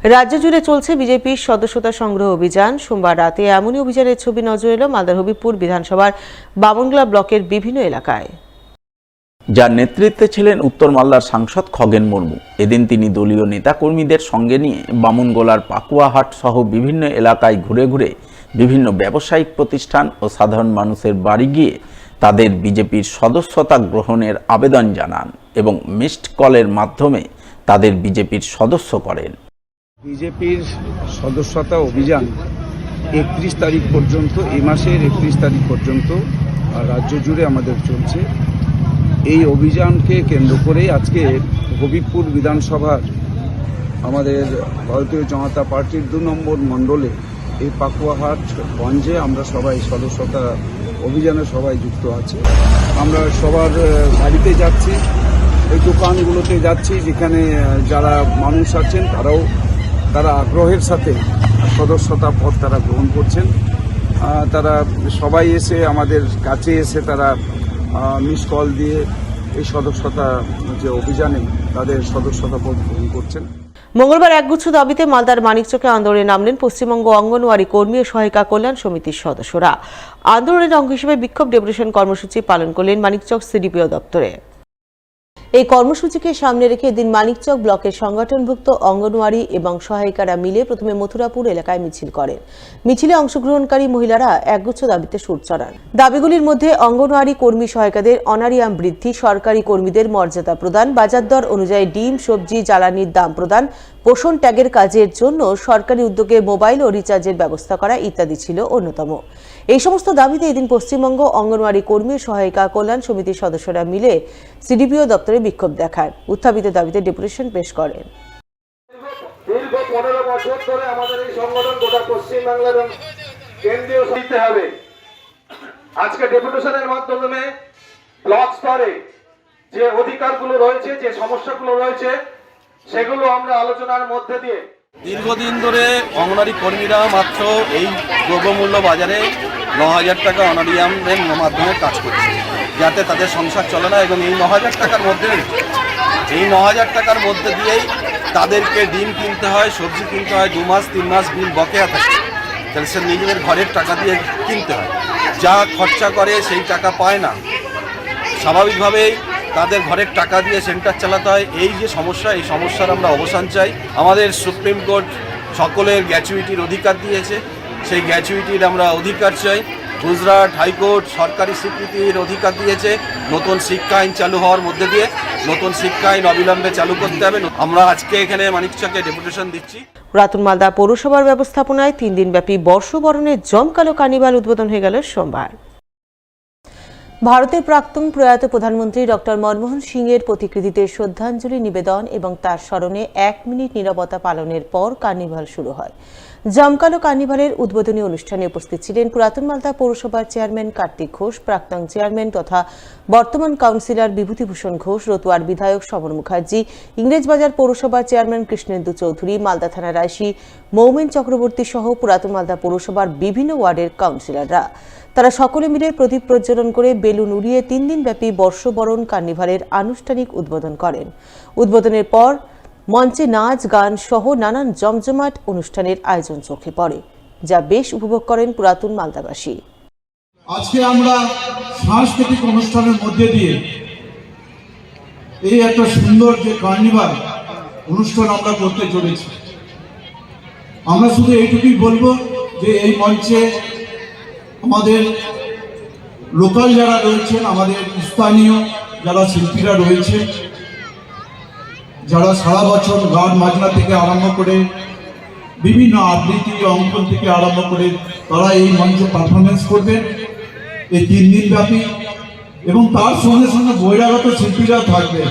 রাজ্য জুড়ে চলছে বিজেপির সদস্যতা সংগ্রহ অভিযান। সোমবার রাতে এমনই অভিযানের ছবি নজর এলো মালদার হবিবপুর বিধানসভার বামনগোলা ব্লকের বিভিন্ন এলাকায়। যার নেতৃত্বে ছিলেন উত্তর মালদার সাংসদ খগেন মুর্মু। এদিন তিনি দলীয় নেতাকর্মীদের সঙ্গে নিয়ে বামনগোলার পাকুয়াহাট সহ বিভিন্ন এলাকায় ঘুরে ঘুরে বিভিন্ন ব্যবসায়িক প্রতিষ্ঠান ও সাধারণ মানুষের বাড়ি গিয়ে তাদের বিজেপির সদস্যতা গ্রহণের আবেদন জানান এবং মিসড কলের মাধ্যমে তাদের বিজেপির সদস্য করেন। বিজেপির সদস্যতা অভিযান 31 তারিখ পর্যন্ত, এই মাসের 31 তারিখ পর্যন্ত রাজ্য জুড়ে আমাদের চলছে। এই অভিযানকে কেন্দ্র করেই আজকে হবিবপুর বিধানসভার আমাদের ভারতীয় জনতা পার্টির 2 নম্বর মণ্ডলে এই পাকুয়াহাট গঞ্জে আমরা সবাই সদস্যতা অভিযানে সবাই যুক্ত আছি। আমরা সবার বাড়িতে যাচ্ছি, এই দোকানগুলোতে যাচ্ছি, যেখানে যারা মানুষ আছেন তারা আগ্রহের সাথে সদস্যতা পদ তারা গ্রহণ করছেন। তারা সবাই এসে আমাদের কাছে এসে তারা মিস কল দিয়ে এই সদস্যতা যে অভিযানে তাদের সদস্যতা পদ গ্রহণ করছেন। মঙ্গলবার একগুচ্ছ দাবিতে মালদার মানিকচকে আন্দোলনে নামলেন পশ্চিমবঙ্গ অঙ্গনওয়াড়ি কর্মী ও সহায়িকা কল্যাণ সমিতির সদস্যরা। আন্দোলনের অঙ্গ হিসেবে বিক্ষোভ ডেপুটেশন কর্মসূচি পালন করলেন মানিকচক সিডিপিও দপ্তরে। এই কর্মসূচিকে সামনে রেখে এদিন মানিকচক ব্লকের সংগঠনভুক্ত অঙ্গনওয়াড়ি এবং সহায়িকারা মিলে প্রথমে মথুরাপুর এলাকায় মিছিল করেন। মিছিলে অংশগ্রহণকারী মহিলারা একগুচ্ছ দাবিতে সুর চড়ান। দাবিগুলির মধ্যে অঙ্গনওয়াড়ি কর্মী সহায়িকাদের অনারিয়াম বৃদ্ধি, সরকারি কর্মীদের মর্যাদা প্রদান, বাজার দর অনুযায়ী ডিম, সবজি, জ্বালানির দাম প্রদান, পোষণ ট্যাগের কাজের জন্য সরকারি উদ্যোগে মোবাইল ও রিচার্জের ব্যবস্থা করা ইত্যাদি ছিল অন্যতম। এই সমস্ত দাবিতে এদিন পশ্চিমবঙ্গ অঙ্গনওয়াড়ি কর্মী সহায়িকা কল্যাণ সমিতির সদস্যরা মিলে সিডিপিও দপ্তরে বিক্ষোভ দেখায়। উত্থাপিত দাবিতে ডেপুটেশন পেশ করেন। দীর্ঘ 15 বছর ধরে আমাদের এই সংগঠন গোটা পশ্চিমবাংলার কেন্দ্রীয় দিতে হবে। আজকে ডেপুটেশনের মাধ্যমে ব্লক স্তরে যে অধিকারগুলো রয়েছে, যে সমস্যাগুলো রয়েছে, সেগুলো আমরা আলোচনার মধ্যে দিয়ে দীর্ঘদিন ধরে অঙ্গনওয়াড়ি কর্মীরা মাত্র এই দ্রব্যমূল্য বাজারে 9,000 টাকা অনারিয়ামের মাধ্যমে কাজ করছে, যাতে তাদের সংসার চলে না। এবং এই 9,000 টাকার মধ্যে দিয়েই তাদেরকে ডিম কিনতে হয়, সবজি কিনতে হয়, 2 মাস 3 মাস বিল বকেয়া থাকে, তাহলে সে নিজেদের ঘরের টাকা দিয়ে কিনতে হয়। যা খরচা করে সেই টাকা পায় না, স্বাভাবিকভাবেই তাদের ঘরের টাকা দিয়ে সেন্টার চালাতে হয়। এই যে সমস্যা, এই সমস্যার আমরা অবসান চাই। আমাদের সুপ্রিম কোর্ট সকলের গ্র্যাচুইটির অধিকার দিয়েছে, সেই গ্র্যাচুইটির আমরা অধিকার চাই। গুজরাট হাইকোর্ট সরকারি স্বীকৃতির অধিকার দিয়েছে। নতুন শিক্ষা আইন চালু হওয়ার মধ্যে দিয়ে নতুন শিক্ষা আইন অবিলম্বে চালু করতে হবে। আমরা আজকে এখানে মানিকচকে ডেপুটেশন দিচ্ছি। পুরাতন মালদা পৌরসভার ব্যবস্থাপনায় 3 দিনব্যাপী বর্ষবরণের জমকালো কার্নিভাল উদ্বোধন হয়ে গেল সোমবার। ভারতের প্রাক্তন প্রয়াত প্রধানমন্ত্রী ডক্টর মনমোহন সিংয়ের প্রতিকৃতিতে শ্রদ্ধাঞ্জলি নিবেদন এবং তার স্মরণে 1 মিনিট নীরবতা পালনের পর কার্নিভাল শুরু হয়। জমকালো কার্নিভালের উদ্বোধনী অনুষ্ঠানে উপস্থিত ছিলেন পুরাতন মালদা পৌরসভার চেয়ারম্যান কার্তিক ঘোষ, প্রাক্তন চেয়ারম্যান তথা বর্তমান কাউন্সিলর বিভূতিভূষণ ঘোষ, রতুয়ার বিধায়ক সমর মুখার্জি, ইংরেজবাজার পৌরসভার চেয়ারম্যান কৃষ্ণেন্দু চৌধুরী, মালদা থানার আইসি মৌমেন চক্রবর্তী সহ পুরাতন মালদা পৌরসভার বিভিন্ন ওয়ার্ডের কাউন্সিলররা। তারা সকলে মিলে প্রদীপ প্রজ্বলন করে বেলুন উড়িয়ে 3 দিনব্যাপী বর্ষবরণ কার্নিভালের আনুষ্ঠানিক উদ্বোধন করেন। উদ্বোধনের পর মঞ্চে নাচ, গান সহ নানান জমজমাট অনুষ্ঠানের আয়োজন চোখে পড়ে, যা বেশ উপভোগ করেন পুরাতন মালদাবাসী। আজকে আমরা সাংস্কৃতিক অনুষ্ঠানের মধ্যে দিয়ে এই এত সুন্দর যে কার্নিভাল অনুষ্ঠান আমরা করতে চলেছি, আমরা শুধু এইটুকুই বলবো যে এই মঞ্চে আমাদের লোকাল যারা রয়েছেন, আমাদের স্থানীয় যারা শিল্পীরা রয়েছে, যারা সারা বছর গান বাজনা থেকে আরম্ভ করে বিভিন্ন আবৃত্তি অঙ্কন থেকে আরম্ভ করে তারা এই মঞ্চে পারফরমেন্স করবেন এই 3 দিন ব্যাপী। এবং তার সঙ্গে সঙ্গে বহিরাগত শিল্পীরা থাকবে।